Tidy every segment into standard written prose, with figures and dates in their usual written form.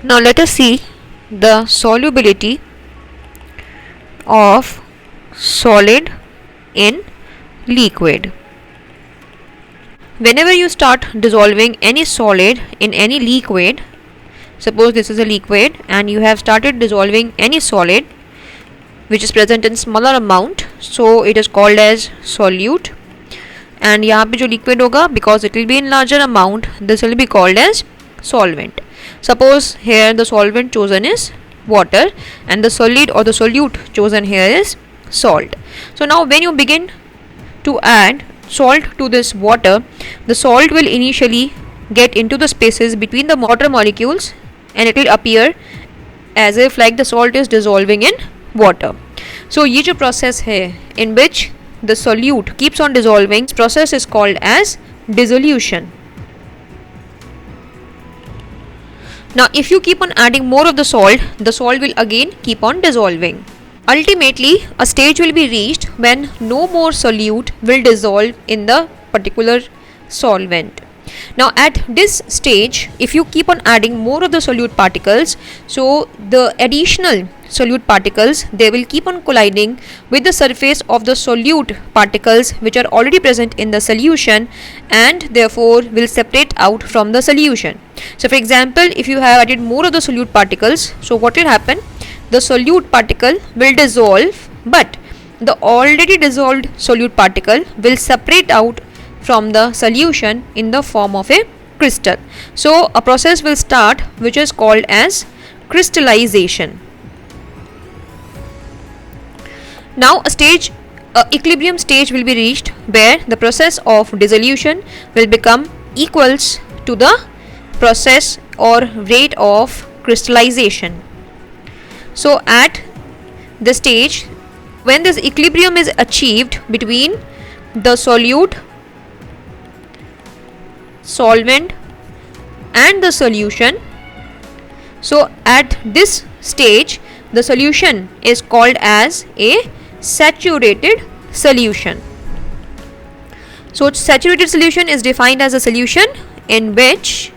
Now let us see the solubility of solid in liquid. Whenever you start dissolving any solid in any liquid, suppose this is a liquid and you have started dissolving any solid which is present in smaller amount, so it is called as solute. And यहाँ पे जो liquid होगा, because it will be in larger amount, this will be called as solvent. Suppose here the solvent chosen is water and the solid or the solute chosen here is salt. So now when you begin to add salt to this water, the salt will initially get into the spaces between the water molecules and it will appear as if like the salt is dissolving in water. So ये जो process है in which the solute keeps on dissolving, this process is called as dissolution. Now if you keep on adding more of the salt will again keep on dissolving. Ultimately, a stage will be reached when no more solute will dissolve in the particular solvent. Now at this stage, if you keep on adding more of the solute particles, so the additional solute particles, they will keep on colliding with the surface of the solute particles which are already present in the solution and therefore will separate out from the solution. So for example, if you have added more of the solute particles, so what will happen? The solute particle will dissolve, but the already dissolved solute particle will separate out from the solution in the form of a crystal. So a process will start which is called as crystallization. Now a equilibrium stage will be reached where the process of dissolution will become equals to the process or rate of crystallization. So at the stage when this equilibrium is achieved between the solute, solvent and the solution, so at this stage the solution is called as a saturated solution. So saturated solution is defined as a solution in which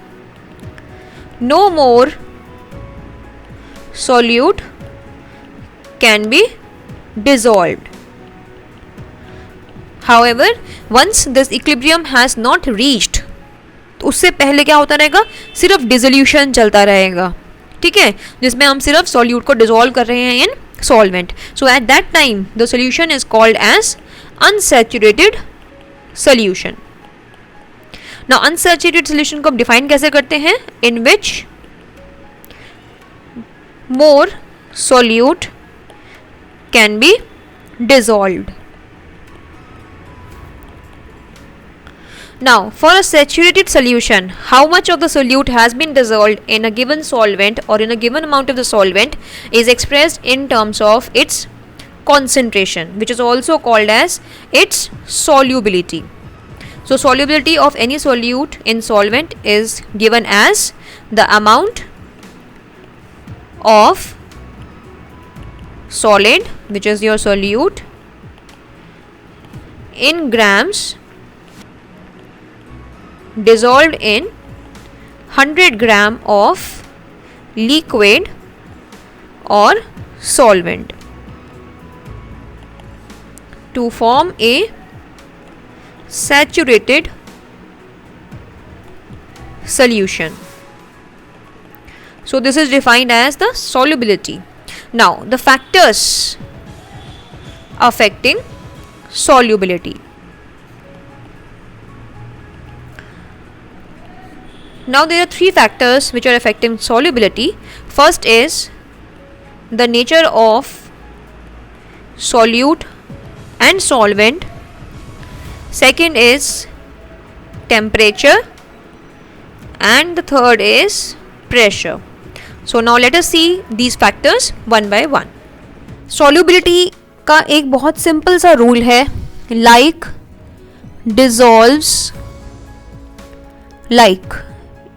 no more solute can be dissolved. However, once this equilibrium has not reached, तो उससे पहले क्या होता रहेगा, सिर्फ dissolution चलता रहेगा, ठीक है, जिसमें हम सिर्फ सॉल्यूट को डिसॉल्व कर रहे हैं in solvent. So at that time the solution is called as unsaturated solution. Now unsaturated solution को हम डिफाइन कैसे करते हैं? इन विच more solute can be dissolved. Now for a saturated solution, how much of the solute has been dissolved in a given solvent or in a given amount of the solvent is expressed in terms of its concentration, which is also called as its solubility. So solubility of any solute in solvent is given as the amount of solid, which is your solute, in grams dissolved in 100 gram of liquid or solvent to form a saturated solution. So this is defined as the solubility. Now the factors affecting solubility. Now there are three factors which are affecting solubility. First is the nature of solute and solvent. Second is temperature and the third is pressure. So now let us see these factors one by one. Solubility का एक बहुत simple सा rule है, like dissolves like.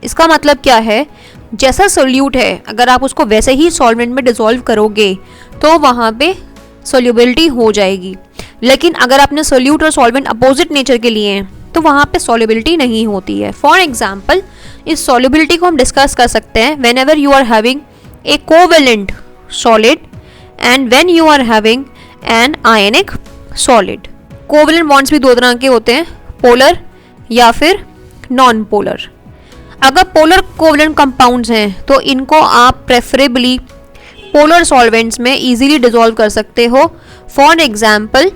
इसका मतलब क्या है? जैसा सोल्यूट है अगर आप उसको वैसे ही सॉल्वेंट में डिसॉल्व करोगे तो वहाँ पे सोल्यूबिलिटी हो जाएगी. लेकिन अगर आपने सोल्यूट और सॉल्वेंट अपोजिट नेचर के लिए हैं तो वहाँ पे सॉल्युबिलिटी नहीं होती है। फॉर एग्जाम्पल इस सॉल्युबिलिटी को हम डिस्कस कर सकते हैं whenever you are having a covalent solid and when you are having an ionic solid. Covalent bonds भी दो तरह के होते हैं, पोलर या फिर नॉन पोलर। अगर पोलर कोवेलेंट कंपाउंड्स हैं तो इनको आप प्रेफरेबली पोलर सॉल्वेंट्स में इजीली डिसॉल्व कर सकते हो। फॉर एग्जाम्पल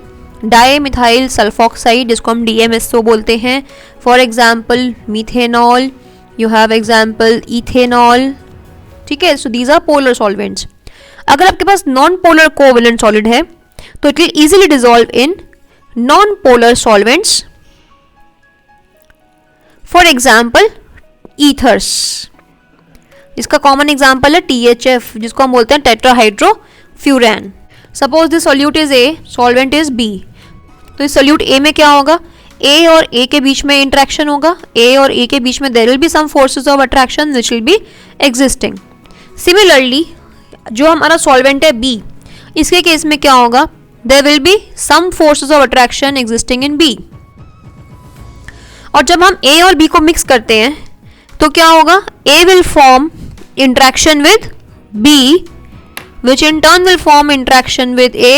डाईमिथाइल सल्फोक्साइड जिसको हम DMSO बोलते हैं, for example methanol, you have example ethanol, ठीक है। So these are polar solvents. अगर आपके पास नॉन पोलर कोवेलेंट सॉलिड है तो it will easily dissolve in non polar solvents, for example ethers. इसका कॉमन एग्जाम्पल है THF जिसको हम बोलते हैं tetrahydrofuran. Suppose this solute is A, solvent is B। तो इस सॉल्यूट A में क्या होगा, A और A के बीच में इंटरेक्शन होगा, A और A के बीच में there will be some forces of attraction which will be existing. Similarly जो हमारा सॉल्वेंट है B, इसके केस में क्या होगा, there will be some forces of attraction existing in B। और जब हम A और B को मिक्स करते हैं तो क्या होगा, A will form interaction with B which in turn will form interaction with A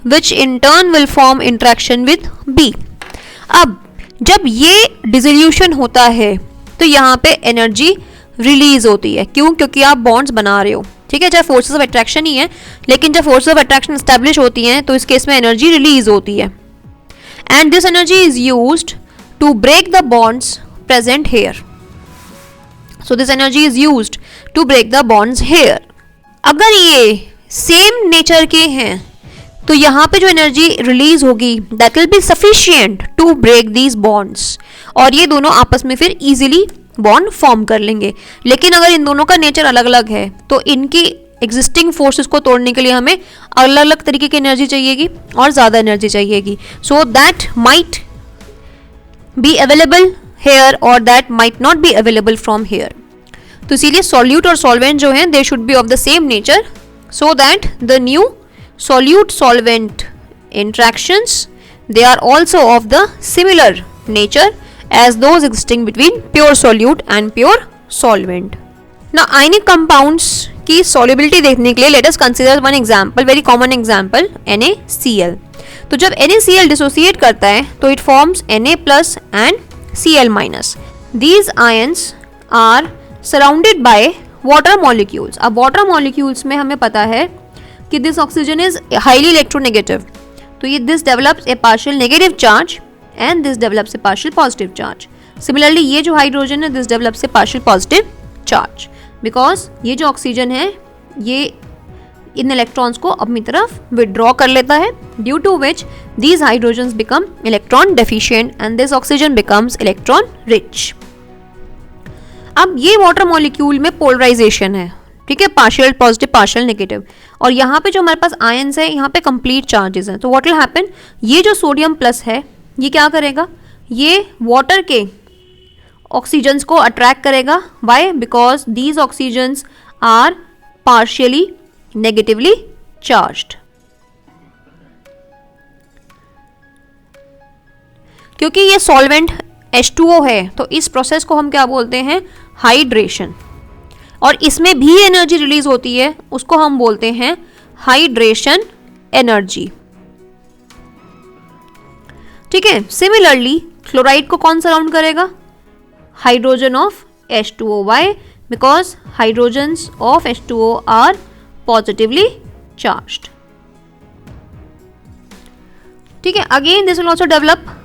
which in turn will form interaction with B। अब जब ये डिसोल्यूशन होता है तो यहाँ पे एनर्जी रिलीज होती है। क्यों? क्योंकि आप बॉन्ड्स बना रहे हो, ठीक है। चाहे फोर्सेस ऑफ अट्रैक्शन ही है, लेकिन जब फोर्सेस ऑफ अट्रैक्शन एस्टेब्लिश होती हैं तो इस केस में एनर्जी रिलीज होती है and this energy is used to break the bonds present here. So this energy is used to break the bonds here। अगर ये सेम नेचर के हैं तो यहाँ पे जो एनर्जी रिलीज होगी that will be sufficient to break these bonds और ये दोनों आपस में फिर easily बॉन्ड फॉर्म कर लेंगे। लेकिन अगर इन दोनों का नेचर अलग अलग है तो इनकी एग्जिस्टिंग फोर्सेस को तोड़ने के लिए हमें अलग अलग तरीके की एनर्जी चाहिएगी और ज़्यादा एनर्जी चाहिएगी। So that might be available here और that might not be available from here. तो इसीलिए सॉल्यूट और सॉल्वेंट जो हैं they should be of the same nature so that the new solute solvent interactions they are also of the similar nature as those existing between pure solute and pure solvent। Now ionic compounds की solubility देखने के लिए let us consider one example, very common example, NaCl। तो जब NaCl dissociate करता है तो it forms Na plus and Cl minus। These ions are surrounded by water molecules। अब water molecules में हमें पता है कि this oxygen is highly electronegative, तो ये this develops a partial negative charge and this develops a partial positive charge। Similarly ये जो हाइड्रोजन है this develops a partial positive charge because ये जो ऑक्सीजन है ये इन इलेक्ट्रॉन्स को अपनी तरफ विड्रॉ कर लेता है due to which these hydrogens become electron deficient and this oxygen becomes electron rich। अब ये वाटर मॉलिक्यूल में पोलराइजेशन है, ठीक है, पार्शियल पॉजिटिव पार्शियल नेगेटिव, और यहाँ पे जो हमारे पास आयंस है यहाँ पे कंप्लीट चार्जेस हैं। तो व्हाट विल हैपन, ये जो सोडियम प्लस है ये क्या करेगा, ये वाटर के ऑक्सीजन्स को अट्रैक्ट करेगा। Why? Because these oxygens are partially negatively charged. क्योंकि ये सॉल्वेंट H2O है तो इस प्रोसेस को हम क्या बोलते हैं, हाइड्रेशन, और इसमें भी एनर्जी रिलीज होती है उसको हम बोलते हैं हाइड्रेशन एनर्जी, ठीक है। सिमिलरली क्लोराइड को कौन सराउंड करेगा, hydrogen of H2O। Why? Because hydrogens of H2O are positively charged, ठीक है। Again this will also develop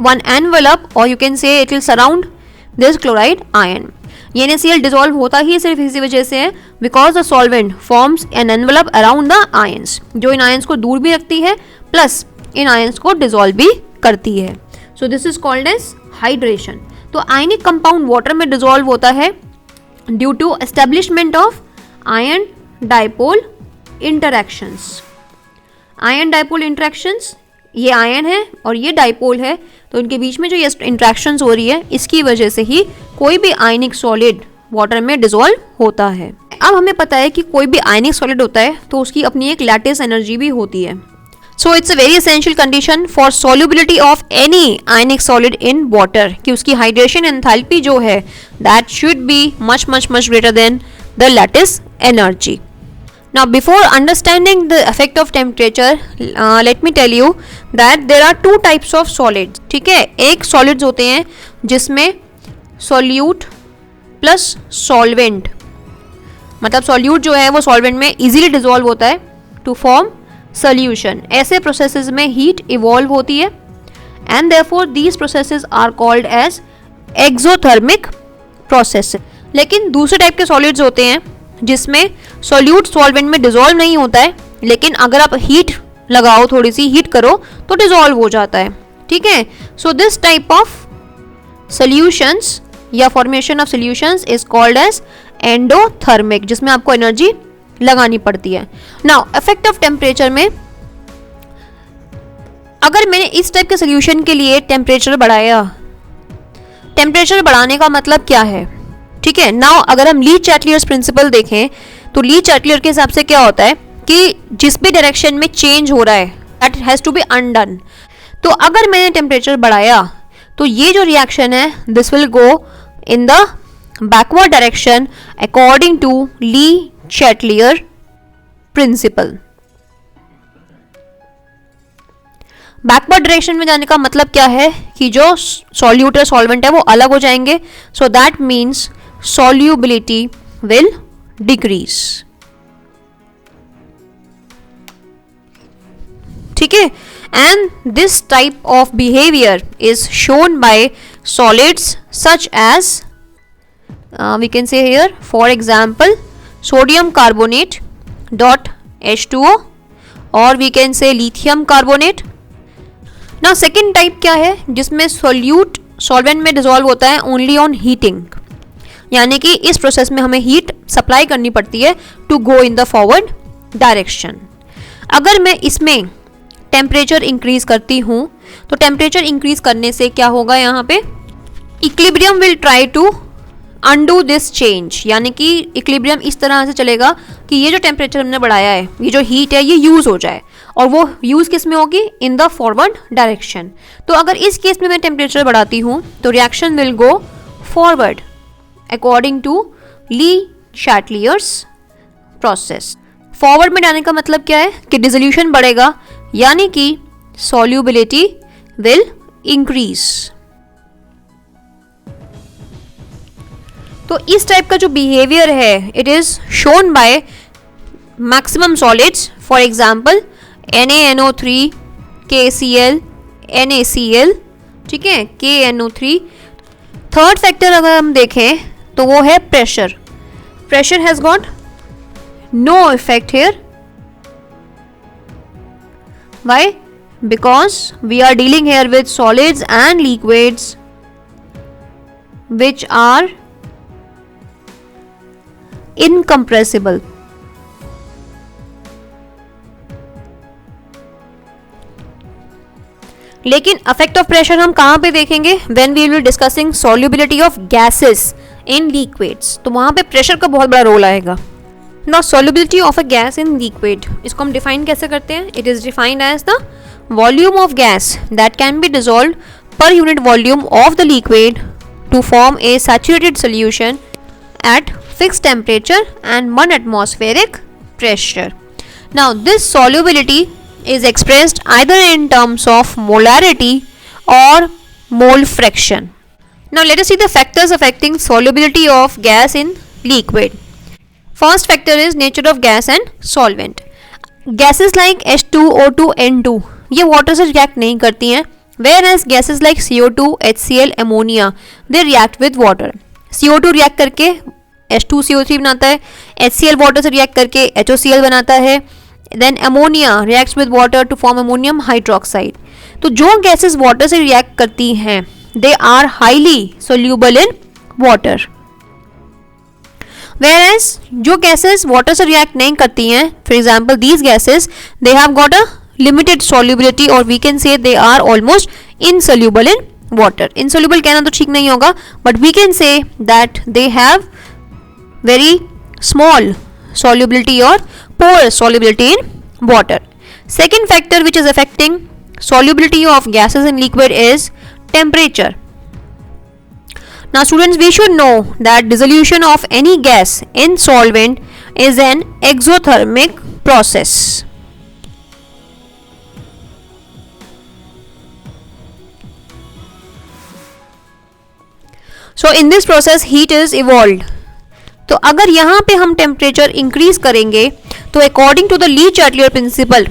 one envelope or you can say it will surround this chloride ion। ये NaCl dissolve होता ही सिर्फ इसी वजह से है because the solvent forms an envelope around the ions, जो इन आयंस को दूर भी रखती है प्लस इन आयंस को डिसॉल्व भी करती है। So this is called as hydration. तो आयनिक कंपाउंड वाटर में डिसॉल्व होता है due to establishment of ion dipole interactions. Ion dipole interactions, ये आयन है और ये डाइपोल है, तो इनके बीच में जो ये इंट्रैक्शंस हो रही है इसकी वजह से ही कोई भी आयनिक सॉलिड वाटर में डिसॉल्व होता है। अब हमें पता है कि कोई भी आयनिक सॉलिड होता है तो उसकी अपनी एक लैटिस एनर्जी भी होती है। So it's a very essential condition for solubility of any ionic solid in water कि उसकी हाइड्रेशन एंथैल्पी जो है that should be much much much greater than the lattice energy. Now before understanding the effect of temperature, let me tell you that there are two types of solids. ठीक है, एक solids होते हैं जिसमें solute plus solvent, मतलब solute जो है वो solvent में easily dissolve होता है to form solution. ऐसे processes में heat evolve होती है and therefore these processes are called as exothermic processes. लेकिन दूसरे टाइप के solids होते हैं जिसमें सॉल्यूट सॉल्वेंट में डिसॉल्व नहीं होता है, लेकिन अगर आप हीट लगाओ, थोड़ी सी हीट करो तो डिसॉल्व हो जाता है. ठीक है, so this type of solutions या formation of solutions is called as endothermic, जिसमें आपको एनर्जी लगानी पड़ती है. नाउ इफेक्ट ऑफ टेम्परेचर में अगर मैंने इस टाइप के सॉल्यूशन के लिए टेम्परेचर बढ़ाया, टेम्परेचर बढ़ाने का मतलब क्या है? ठीक है, नाउ अगर हम ली चैटलियर्स प्रिंसिपल देखें तो ली चैटलियर के हिसाब से क्या होता है कि जिस भी डायरेक्शन में चेंज हो रहा है that has to be undone. तो अगर मैंने टेम्परेचर बढ़ाया तो ये जो रिएक्शन है this will go in the backward direction according to Le Chatelier principle. Backward direction में जाने का मतलब क्या है कि जो सॉल्यूट और सॉल्वेंट है वो अलग हो जाएंगे. So that means solubility will decrease. ठीक है, and this type of behavior is shown by solids such as we can say here for example sodium carbonate dot H2O or we can say lithium carbonate. Now second type क्या है जिसमें solute solvent में dissolve होता है only on heating, यानी कि इस process में हमें हीट सप्लाई करनी पड़ती है to go in the forward direction. अगर मैं इसमें टेम्परेचर इंक्रीज करती हूँ तो टेम्परेचर इंक्रीज करने से क्या होगा, यहाँ पे equilibrium will try to undo this change, यानी कि इक्विलिब्रियम इस तरह से चलेगा कि ये जो टेम्परेचर हमने बढ़ाया है, ये जो हीट है ये यूज हो जाए, और वो यूज किस में होगी, इन द फॉरवर्ड डायरेक्शन. तो अगर इस केस में मैं टेम्परेचर बढ़ाती हूँ तो reaction will go forward according to Le Chatelier's process. Forward में जाने का मतलब क्या है कि डिसोल्यूशन बढ़ेगा, यानी कि सॉल्युबिलिटी विल इंक्रीज. तो इस टाइप का जो बिहेवियर है it is shown by maximum solids, for example NaNO3, KCl, NaCl. ठीक है, KNO3. थर्ड फैक्टर अगर हम देखें तो वो है pressure. Pressure has got no effect here. Why? Because we are dealing here with solids and liquids which are incompressible. लेकिन affect of pressure हम कहाँ पे देखेंगे? When we will be discussing solubility of gases in liquids, तो वहाँ पे pressure का बहुत बड़ा रोल आएगा. Now solubility of a gas in liquid, इसको हम डिफाइन कैसे करते हैं? It is defined as the volume of gas that can be dissolved per unit volume of the liquid to form a saturated solution at fixed temperature and 1 atmospheric pressure. Now this solubility is expressed either in terms of molarity or mole fraction. Now let us see the factors affecting solubility of gas in liquid. First factor is nature of gas and solvent. Gases like H2O2 N2 ये water से react नहीं करती हैं, whereas gases like CO2 HCl ammonia they react with water. CO2 react करके H2CO3 बनाता है, HCl water से react करके HOCl बनाता है, then ammonia reacts with water to form ammonium hydroxide. तो जो गैसेस वाटर से रिएक्ट करती हैं they are highly soluble in water, whereas जो गैसेस वाटर से रिएक्ट नहीं करती हैं, for example these gases they have got a limited solubility और we can say they are almost insoluble in water. Insoluble कहना तो ठीक नहीं होगा, but we can say that they have very small solubility or poor solubility in water. Second factor which is affecting solubility of gases in liquid is temperature. Now students, we should know that dissolution of any gas in solvent is an exothermic process. So in this process heat is evolved. तो अगर यहाँ पे हम temperature increase करेंगे तो according to the Le Chatelier principle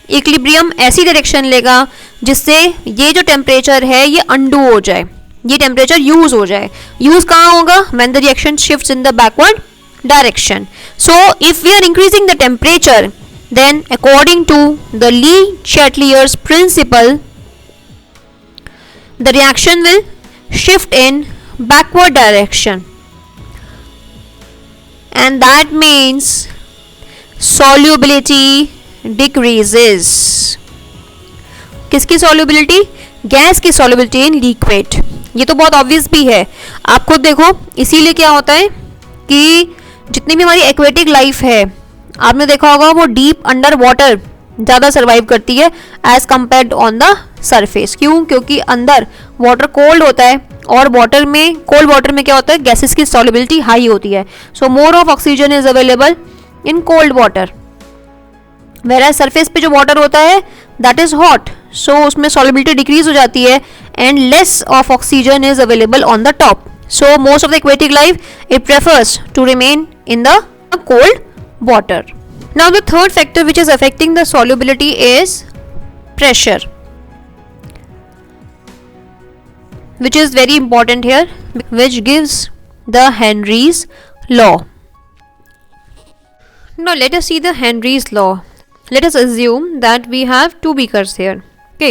equilibrium ऐसी direction लेगा जिससे ये जो टेम्परेचर है ये अंडू हो जाए, ये टेम्परेचर यूज हो जाए. यूज कहाँ होगा? When the reaction shifts in the backward direction. So if we are increasing the temperature then according to the Le-Chatelier's principle the reaction will shift in backward direction and that means solubility decreases. किसकी solubility? Gas की solubility in liquid. ये तो बहुत obvious भी है, आप खुद देखो. इसीलिए क्या होता है कि जितनी भी हमारी एक्वेटिक लाइफ है आपने देखा होगा वो डीप अंडर वाटर ज़्यादा सर्वाइव करती है as compared on the surface. क्यों? क्योंकि अंदर वाटर कोल्ड होता है और वाटर में, कोल्ड वाटर में क्या होता है, गैसेस की सॉल्युबिलिटी हाई होती है. So more of oxygen is available in cold water, where surface पे जो वाटर होता है दैट इज हॉट, सो उसमें सॉल्युबिलिटी डिक्रीज हो जाती है and less of oxygen is available on the top. So most of the aquatic life it prefers to remain in the cold water. Now the third factor which is affecting the solubility is pressure, which is very important here, which gives the Henry's law. Now let us see the Henry's law. Let us assume that we have two beakers here. Okay,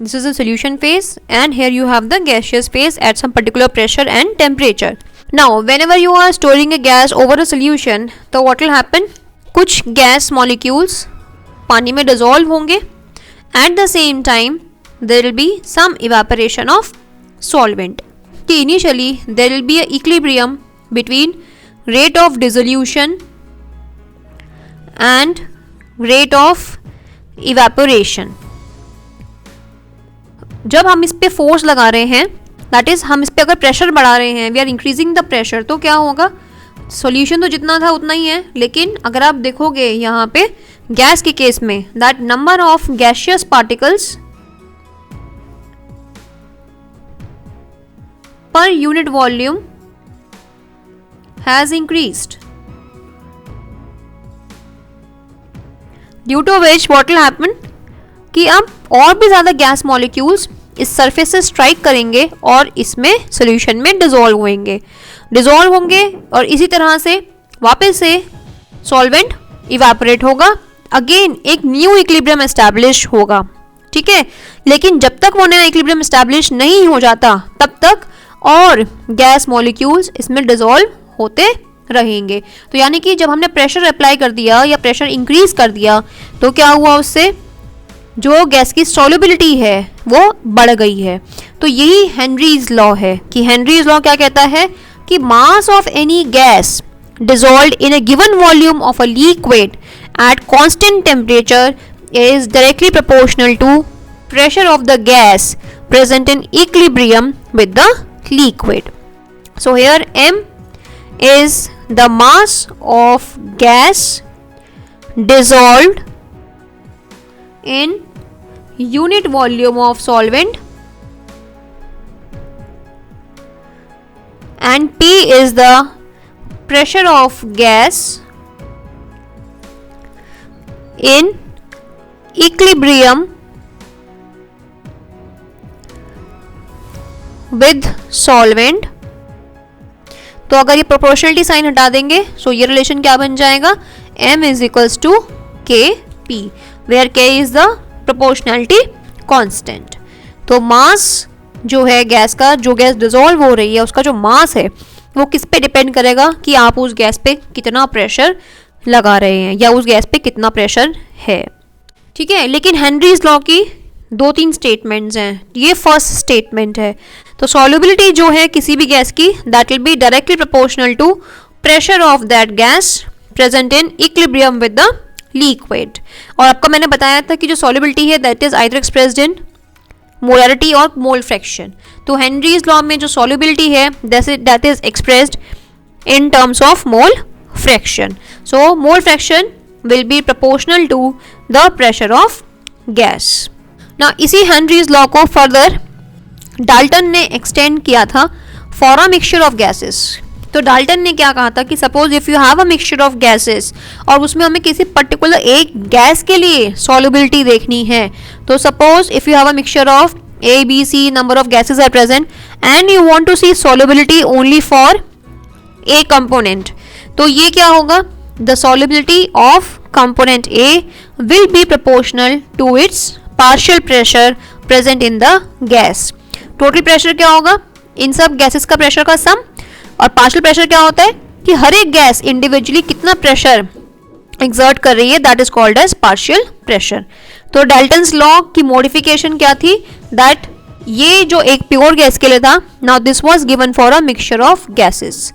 this is the solution phase and here you have the gaseous phase at some particular pressure and temperature. Now whenever you are storing a gas over a solution तो what will happen, कुछ gas molecules पानी में dissolve होंगे, at the same time there will be some evaporation of solvent. कि initially there will be a equilibrium between rate of dissolution and rate of evaporation. जब हम इस पे force लगा रहे हैं, दैट इज हम इस पे अगर प्रेशर बढ़ा रहे हैं, we are increasing the pressure, तो क्या होगा, सॉल्यूशन तो जितना था उतना ही है, लेकिन अगर आप देखोगे यहाँ पे गैस के केस में that number of gaseous particles per unit volume has increased, due to which what will happen कि अब और भी ज़्यादा गैस मॉलिक्यूल्स इस सरफेस से स्ट्राइक करेंगे और इसमें सॉल्यूशन में डिसॉल्व होंगे और इसी तरह से वापस से सॉल्वेंट इवेपोरेट होगा, अगेन एक न्यू इक्विलिब्रियम एस्टैब्लिश होगा. ठीक है, लेकिन जब तक वो नया इक्विलिब्रियम एस्टैब्लिश नहीं हो जाता तब तक और गैस मॉलिक्यूल्स इसमें डिसॉल्व होते रहेंगे. तो यानी कि जब हमने प्रेशर अप्लाई कर दिया या प्रेशर इंक्रीज कर दिया तो क्या हुआ, उससे जो गैस की सॉल्युबिलिटी है वो बढ़ गई है. तो यही हेनरीज लॉ है कि हेनरीज लॉ क्या कहता है कि mass of any gas dissolved in a given volume of a liquid at constant temperature is directly proportional to pressure of the gas present in equilibrium with the liquid. So here m is the mass of gas dissolved in unit volume of solvent and P is the pressure of gas in equilibrium with solvent. तो अगर ये proportionality sign हटा देंगे तो ये relation क्या बन जाएगा, m is equals to kp where k is the proportionality constant. तो मास जो है गैस का, जो गैस डिसॉल्व हो रही है उसका जो मास है वो किस पे डिपेंड करेगा कि आप उस गैस पे कितना प्रेशर लगा रहे हैं या उस गैस पे कितना प्रेशर है. ठीक है, लेकिन हेनरीज लॉ की 2-3 स्टेटमेंट्स हैं. ये फर्स्ट स्टेटमेंट है, तो सॉल्युबिलिटी जो है किसी भी गैस की that will be directly proportional to pressure of that gas present in equilibrium with the liquid. और आपको मैंने बताया था कि जो सॉल्युबिलिटी है that is either expressed in molarity और मोल फ्रैक्शन। तो हेनरीज लॉ में जो सॉल्युबिलिटी है that is expressed in terms of mole fraction. So mole fraction will be proportional to the pressure of gas. Now इसी Henry's law को further Dalton ने extend किया था for a mixture of gases. तो Dalton ने क्या कहा था कि suppose if you have a mixture of gases और उसमें हमें किसी पर्टिकुलर एक गैस के लिए सॉल्युबिलिटी देखनी है, तो suppose if you have a mixture of A B C number of gases are present and you want to see solubility only for A component, तो ये क्या होगा, the solubility of component A will be proportional to its partial pressure present in the gas. Total pressure क्या होगा, इन सब gases का pressure का सम, और पार्शियल प्रेशर क्या होता है कि हर एक गैस इंडिविजुअली कितना प्रेशर एक्सर्ट कर रही है, that is called as partial pressure. तो डाल्टन्स लॉ की मॉडिफिकेशन क्या थी, दैट ये जो एक प्योर गैस के लिए था, now this was given for a mixture of gases.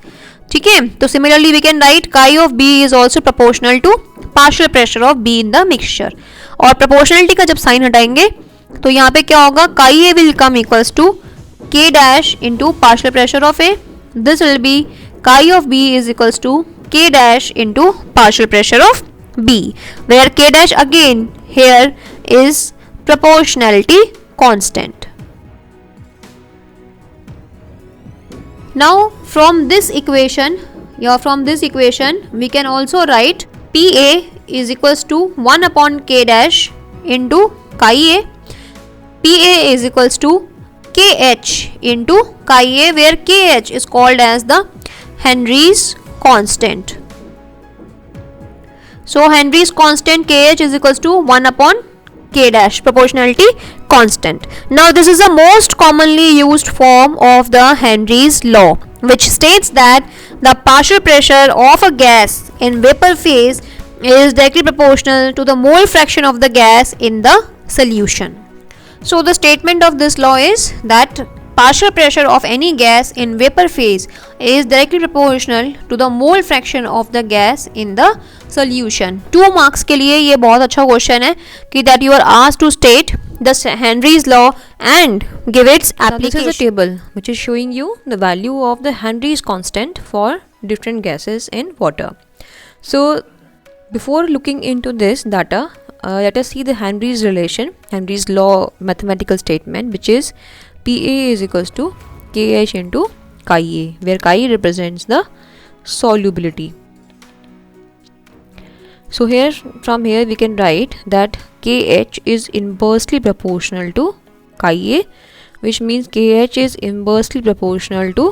ठीक है, तो similarly we can write chi of B is also proportional to partial pressure of B in the mixture. और प्रोपोर्शनलिटी का जब साइन हटाएंगे तो यहाँ पे क्या होगा, chi A will come equals to K dash into partial pressure of A, this will be chi of B is equals to K dash into partial pressure of B, where K dash again here is proportionality constant. Now from this equation we can also write PA is equals to 1 upon K dash into chi A. PA is equals to KH into chi A, where KH is called as the Henry's constant. So Henry's constant KH is equals to 1 upon K dash, proportionality constant. Now this is the most commonly used form of the Henry's law, which states that the partial pressure of a gas in vapor phase is directly proportional to the mole fraction of the gas in the solution. So the statement of this law is that partial pressure of any gas in vapor phase is directly proportional to the mole fraction of the gas in the solution. 2 marks के लिए ये बहुत अच्छा question है कि that you are asked to state the Henry's law and give its application. Now this is a table which is showing you the value of the Henry's constant for different gases in water. So before looking into this data, let us see the Henry's relation, Henry's law mathematical statement, which is PA is equals to KH into chi A, where chi represents the solubility. So here, from here we can write that KH is inversely proportional to chi A, which means KH is inversely proportional to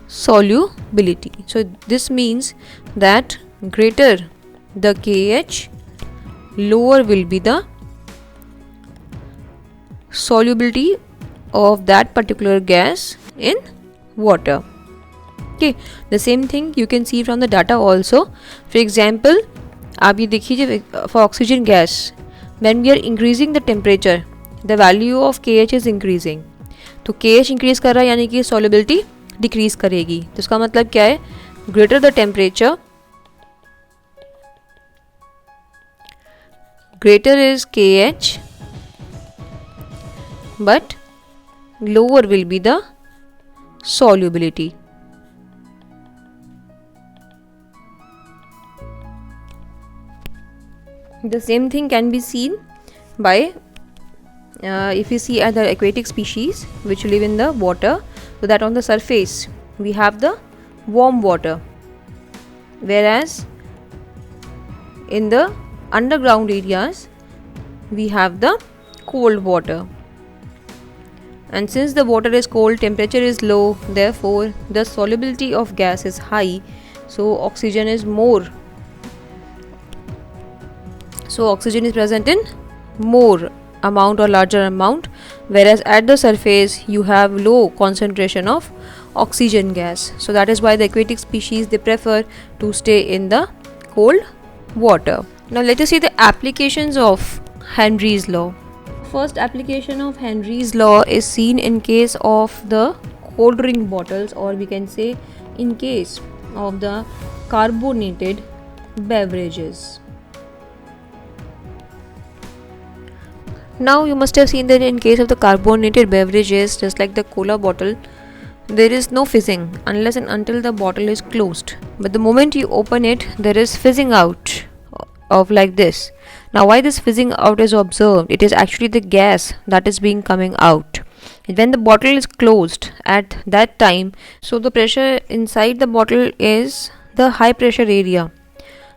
solubility. So this means that greater the KH, lower will be the solubility of that particular gas in water. Okay, the same thing you can see from the data also. For example, आप ये देखिए, for oxygen gas, when we are increasing the temperature, the value of KH is increasing. तो KH increase कर रहा है यानी कि solubility decrease करेगी. तो इसका मतलब क्या है, greater the temperature, greater is KH, but lower will be the solubility. The same thing can be seen by if you see other aquatic species which live in the water, so that on the surface we have the warm water, whereas in the underground areas we have the cold water. And since the water is cold, temperature is low, therefore the solubility of gas is high, so oxygen is more. So oxygen is present in more amount or larger amount, whereas at the surface you have low concentration of oxygen gas. So that is why the aquatic species, they prefer to stay in the cold water. Now let us see the applications of Henry's law. First application of Henry's law is seen in case of the cold drink bottles, or we can say in case of the carbonated beverages. Now you must have seen that in case of the carbonated beverages, just like the cola bottle, there is no fizzing unless and until the bottle is closed. But the moment you open it, there is fizzing out of like this. Now why this fizzing out is observed? It is actually the gas that is being coming out. When the bottle is closed at that time, so the pressure inside the bottle is the high pressure area.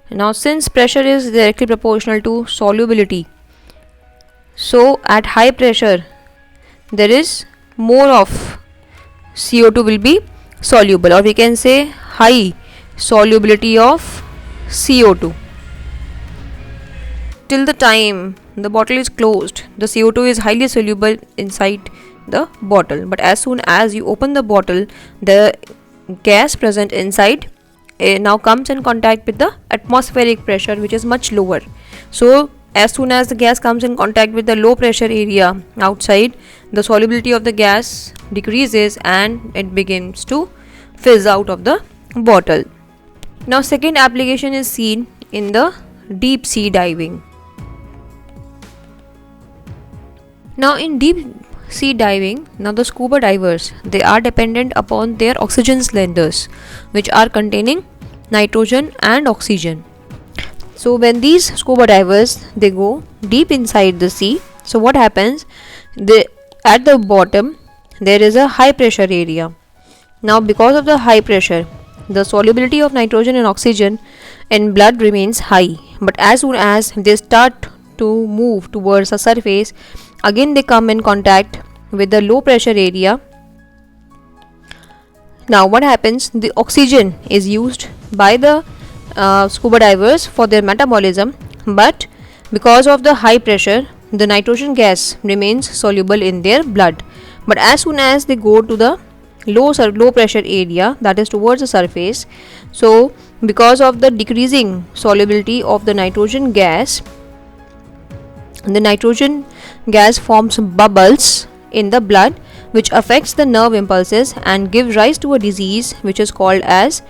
Now since pressure is directly proportional to solubility, so at high pressure there is more of CO2 will be soluble, or we can say high solubility of CO2. Till the time the bottle is closed, the CO2 is highly soluble inside the bottle, but as soon as you open the bottle, the gas present inside now comes in contact with the atmospheric pressure, which is much lower. So as soon as the gas comes in contact with the low pressure area outside, the solubility of the gas decreases and it begins to fizz out of the bottle. Now second application is seen in the deep sea diving. Now in deep sea diving, now the scuba divers, they are dependent upon their oxygen cylinders, which are containing nitrogen and oxygen. So when these scuba divers, they go deep inside the sea, so what happens, at the bottom there is a high pressure area. Now because of the high pressure, the solubility of nitrogen and oxygen in blood remains high, but as soon as they start to move towards the surface, again they come in contact with the low pressure area. Now what happens, the oxygen is used by the scuba divers for their metabolism, but because of the high pressure, the nitrogen gas remains soluble in their blood. But as soon as they go to the low pressure area, that is towards the surface, so because of the decreasing solubility of the nitrogen gas forms bubbles in the blood, which affects the nerve impulses and give rise to a disease which is called as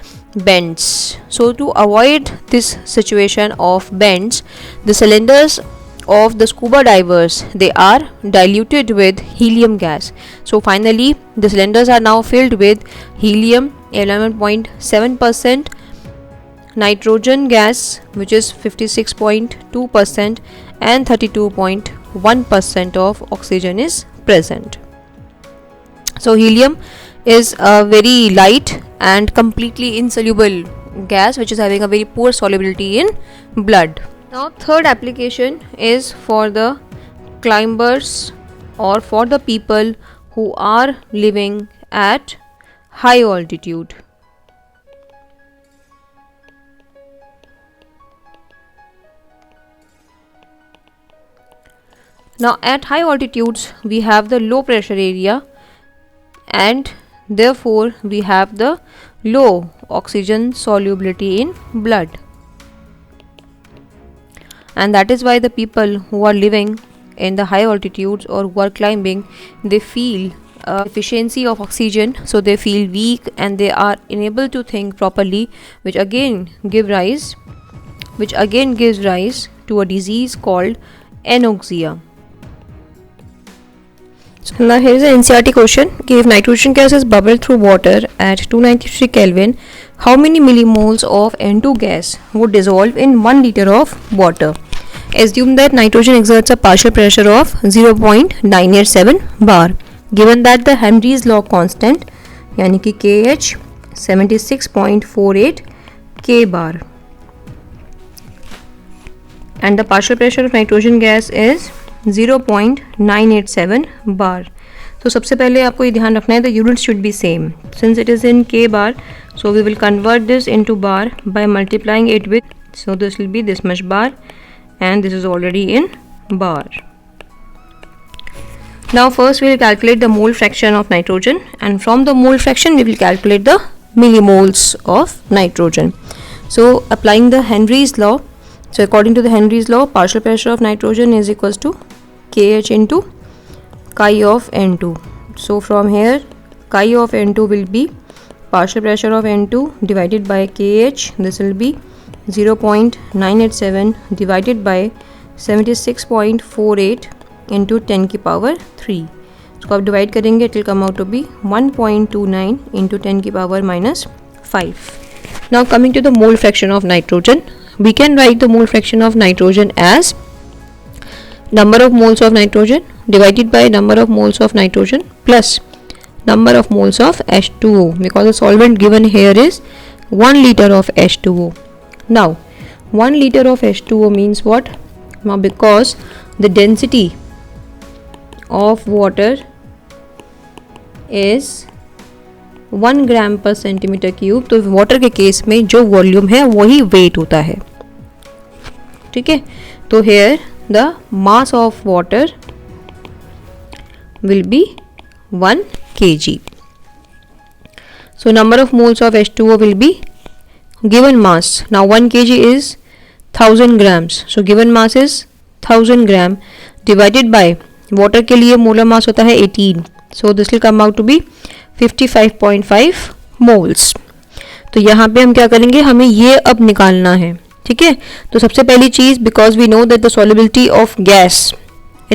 bends. So to avoid this situation of bends, the cylinders of the scuba divers, they are diluted with helium gas. So finally the cylinders are now filled with helium 11.7%, nitrogen gas which is 56.2%, and 32.1% of oxygen is present. So helium is a very light and completely insoluble gas which is having a very poor solubility in blood. Now third application is for the climbers or for the people who are living at high altitude. Now at high altitudes we have the low pressure area, and therefore we have the low oxygen solubility in blood, and that is why the people who are living in the high altitudes or who are climbing, they feel deficiency of oxygen, so they feel weak and they are unable to think properly, which again gives rise to a disease called anoxia. So now here is an NCERT question. If nitrogen gas is bubbled through water at 293 Kelvin, how many millimoles of N2 gas would dissolve in 1 liter of water? Assume that nitrogen exerts a partial pressure of 0.987 bar. Given that the Henry's law constant यानी कि KH 76.48 K bar and the partial pressure of nitrogen gas is 0.987 bar. तो सबसे पहले आपको ये ध्यान रखना है, the units should be same. Since it is in K bar, so we will convert this into bar by multiplying it with, so this will be this much bar and this is already in bar. Now first we will calculate the mole fraction of nitrogen, and from the mole fraction we will calculate the millimoles of nitrogen. So applying the Henry's law, so according to the Henry's law, partial pressure of nitrogen is equals to KH into chi of N2. So from here chi of N2 will be partial pressure of N2 divided by KH, this will be 0.987 divided by 76.48 into 10 की power 3. इसको आप divide करेंगे, it will come out to be 1.29 into 10 की power -5. Now coming to the mole fraction of nitrogen, we can write the mole fraction of nitrogen as number of moles of nitrogen divided by number of moles of nitrogen plus number of moles of H2O, because the solvent given here is 1 liter of H2O. Now 1 liter of H2O means what? Now because the density of water is 1 ग्राम पर centimetre cube, तो water के case में जो volume है वही wait होता है. ठीक है, तो here the mass of water will be 1 kg. So number of moles of H2O will be given mass. Now 1 kg is 1000 grams. So given mass is 1000 gram divided by water के लिए molar mass होता है 18. So this will come out to be 55.5 moles. तो यहाँ पे हम क्या करेंगे, हमें ये अब निकालना है. ठीक है, तो सबसे पहली चीज़, because we know that the solubility of gas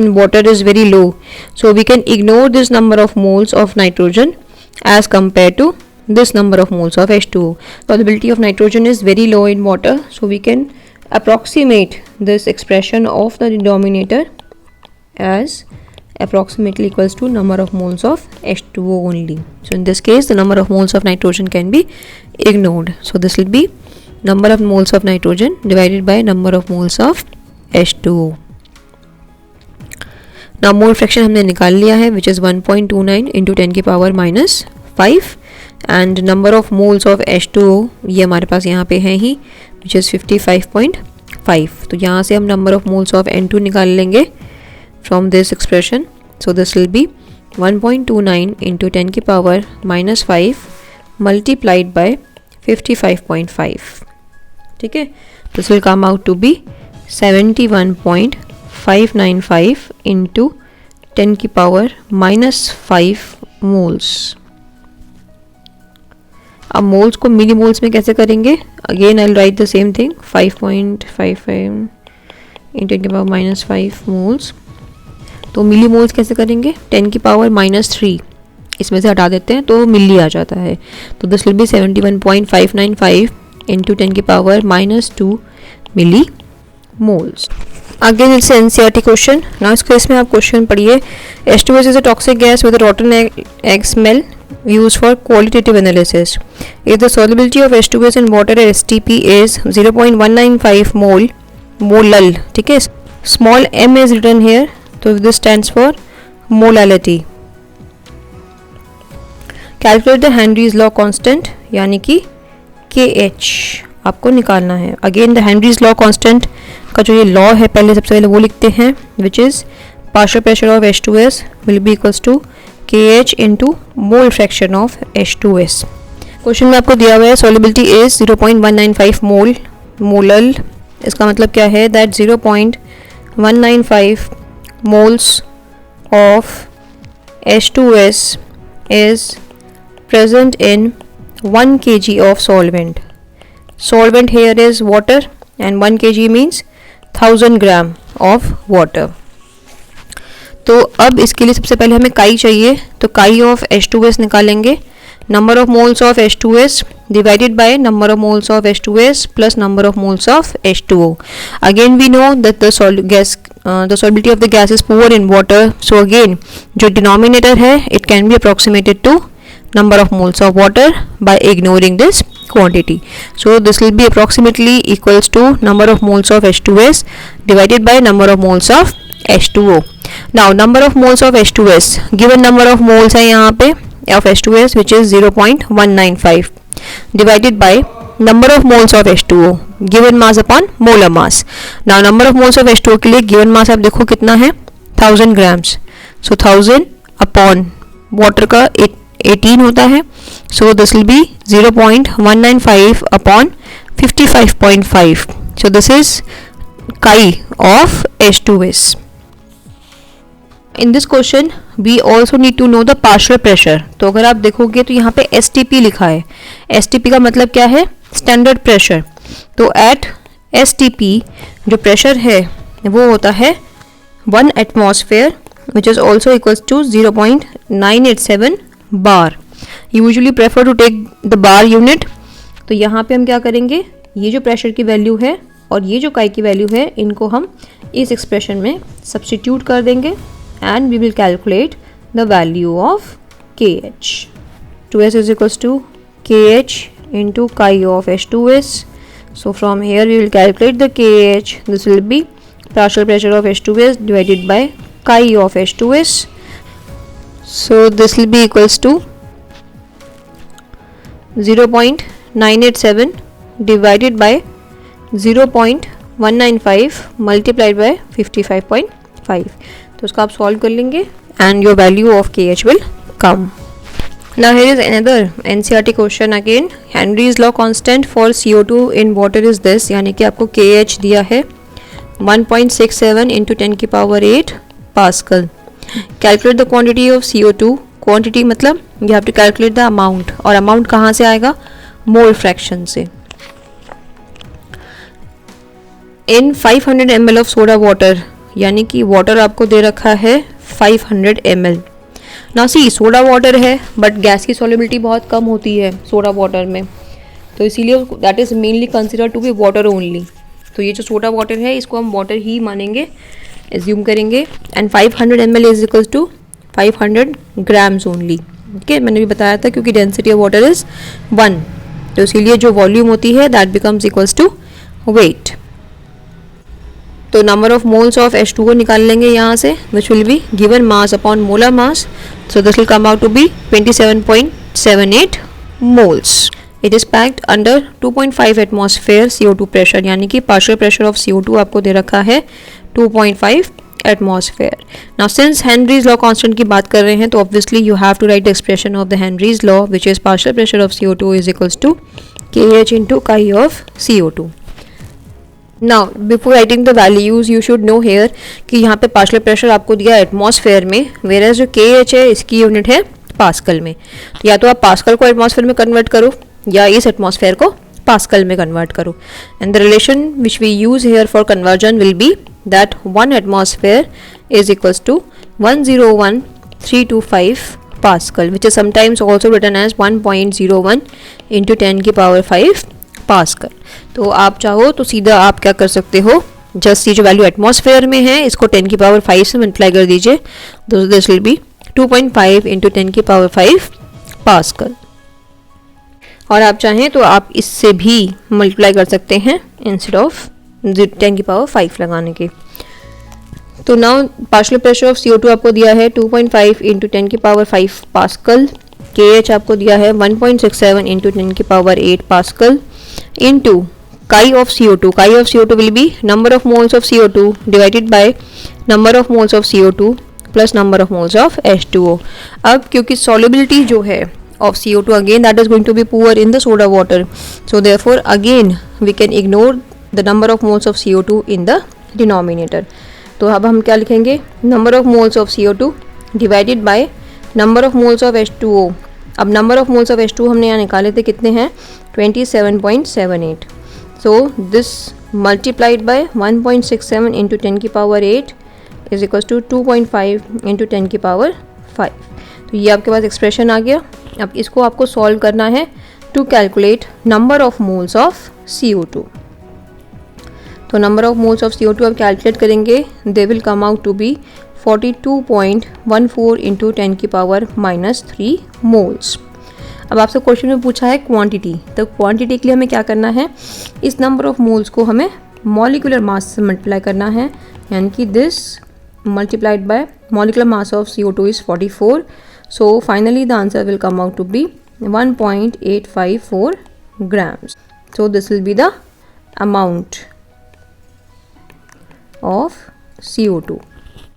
in water is very low, so we can ignore this number of moles of nitrogen as compared to this number of moles of H2O. Solubility of nitrogen is very low in water, so we can approximate this expression of the denominator as approximately equals to number of moles of H2O only. So in this case the number of moles of nitrogen can be ignored. So this will be number of moles of nitrogen divided by number of moles of H2O. Now mole fraction हमने निकाल लिया है, which is 1.29 into 10 की power -5, and number of moles of H2O ये हमारे पास यहाँ पे है ही, विच इज़ 55.5. तो यहाँ से हम number of moles of N2 निकाल लेंगे from this expression. So this will be 1.29 into 10 की पावर -5 मल्टीप्लाइड बाय 55.5. ठीक है, this will come out to be 71.595 into 10 की पावर -5 मोल्स. अब मोल्स को मिली मोल्स में कैसे करेंगे? Again I will write the same thing, 5.55 into 10 की पावर -5 मोल्स. तो मिली मोल्स कैसे करेंगे? 10 की पावर -3 इसमें से हटा देते हैं तो मिली आ जाता है. तो दिस विल बी 71.595 इंटू 10 की power -2 millimoles. Again it's an NCERT question. Now इस केस में आप क्वेश्चन पढ़िए. H2S is a toxic gas with a rotten egg smell used for qualitative analysis. If the solubility of H2S in water at STP is 0.195 molal, ठीक है, small m is written here, तो this stands for molality. Calculate the Henry's law constant, यानी कि KH आपको निकालना है. Again the Henry's law constant का जो ये लॉ है, पहले सबसे पहले वो लिखते हैं, which is partial pressure of H2S will be equals to KH into mole fraction of H2S. Question में आपको दिया हुआ है सॉल्युबिलिटी इज 0.195 मोलल. इसका मतलब क्या है? That 0.195 moles of H2S is present in 1 kg of solvent. Solvent here is water and 1 kg means 1000 gram of water. तो अब इसके लिए सबसे पहले हमें काई चाहिए, तो काई ऑफ H2S निकालेंगे. Number of moles of H2S divided by number of moles of H2S plus number of moles of H2O. Again we know that the solubility of the gas is poor in water. So again जो denominator है it can be approximated to number of moles of water by ignoring this quantity. So this will be approximately equals to number of moles of H2S divided by number of moles of H2O. Now number of moles of H2S, given number of moles है यहाँ पे of H2S which is 0.195 divided by number of moles of H2O given mass upon molar mass. Now number of moles of H2O के लिए given mass आप देखो कितना है, 1000 grams. So 1000 upon water का 18 होता है. So this will be 0.195 upon 55.5. So this is chi of H2S. In this question we also need to know the partial pressure. तो अगर आप देखोगे तो यहाँ पे STP लिखा है. STP का मतलब क्या है? Standard pressure. तो एट STP जो प्रेशर है वो होता है 1 atmosphere which is also equals to 0.987 bar. Usually prefer to take the bar unit. तो यहाँ पे हम क्या करेंगे, ये जो प्रेशर की वैल्यू है और ये जो काई की वैल्यू है, इनको हम इस एक्सप्रेशन में सब्स्टिट्यूट कर देंगे and we will calculate the value of KH. 2S is equals to KH into chi of H2S. So from here we will calculate the KH. This will be partial pressure of H2S divided by chi of H2S. So this will be equals to 0.987 divided by 0.195 multiplied by 55.5. तो उसको आप solve कर लेंगे and your value of KH will come. Now here is another NCERT question again. Henry's law constant for CO2 in water is this. यानी कि आपको KH दिया है 1.67 into 10 की power 8 Pascal. Calculate the quantity of CO2. Quantity मतलब you have to calculate the amount. और amount कहाँ से आएगा? मोल फ्रैक्शन से. In 500 ml of soda water, यानी कि वाटर आपको दे रखा है 500 ml. ना सी सोडा वाटर है बट गैस की सॉल्युबिलिटी बहुत कम होती है सोडा वाटर में, तो इसीलिए that is mainly consider to be water only. तो ये जो सोडा वाटर है इसको हम वाटर ही मानेंगे, एज्यूम करेंगे. And 500 ml is equals to 500 grams only. Okay, मैंने भी बताया था क्योंकि डेंसिटी ऑफ वाटर इज़ 1, तो इसीलिए जो वॉल्यूम होती है that becomes equals to weight. तो number of moles of H2O निकाल लेंगे यहाँ से, which will be given mass upon molar mass. So this will come out to be 27.78 moles. It is packed under 2.5 atmosphere CO2 pressure, यानी कि partial pressure of CO2 आपको दे रखा है 2.5 atmosphere. Now since Henry's law constant की बात कर रहे हैं तो obviously you have to write the expression of the Henry's law which is partial pressure of CO2 is equals to KH into chi of CO2. Now before writing the values you should know here कि यहाँ पे partial pressure आपको दिया atmosphere में, whereas जो KH है इसकी unit है पास्कल में. तो या तो आप पास्कल को एटमॉस्फेयर में कन्वर्ट करो या इस एटमॉस्फेयर को पास्कल में कन्वर्ट करो. And the relation which we use here for conversion will be that 1 atmosphere is equals to 101.325 pascal, which is sometimes also written as 1.01 into 10 की पावर 5 पास्कल. तो आप चाहो तो सीधा आप क्या कर सकते हो, जस्ट ये जो वैल्यू एटमॉस्फेयर में है इसको 10 की पावर 5 से मल्टीप्लाई कर दीजिए. दिस विल बी 2.5 इंटू 10 की पावर 5 पास्कल. और आप चाहें तो आप इससे भी मल्टीप्लाई कर सकते हैं इंस्टेड ऑफ 10 की पावर 5 लगाने के. तो now partial pressure of CO2 आपको दिया है 2.5 इंटू 10 की पावर 5 पास्कल. KH आपको दिया है 1.67 इंटू 10 की power 8 pascal into chi of CO2. Chi of CO2 will be number of moles of CO2 divided by number of moles of CO2 plus number of moles of H2O. अब क्योंकि solubility जो है of CO2 again that is going to be poor in the soda water, so therefore again we can ignore the number of moles of CO2 in the denominator. तो अब हम क्या लिखेंगे, number of moles of CO2 divided by number of moles of H2O. अब number of moles of H2 हमने यहाँ निकाले थे, कितने हैं 27.78. So this multiplied by 1.67 into 10 की power 8 is equals to 2.5 into 10 की पावर 5. तो ये आपके पास एक्सप्रेशन आ गया. अब इसको आपको सॉल्व करना है to calculate number of moles of CO2. तो number of moles of CO2 आप कैलकुलेट करेंगे, they will come out to be 42.14 into 10 की पावर -3 मोल्स. अब आपसे क्वेश्चन में पूछा है क्वांटिटी, तो क्वांटिटी के लिए हमें क्या करना है, इस नंबर ऑफ मोल्स को हमें मॉलिक्यूलर मास से मल्टीप्लाई करना है, यानी कि this multiplied by molecular mass of CO2 is 44. So finally the answer will come out to be 1.854 grams. So this will be the amount of CO2.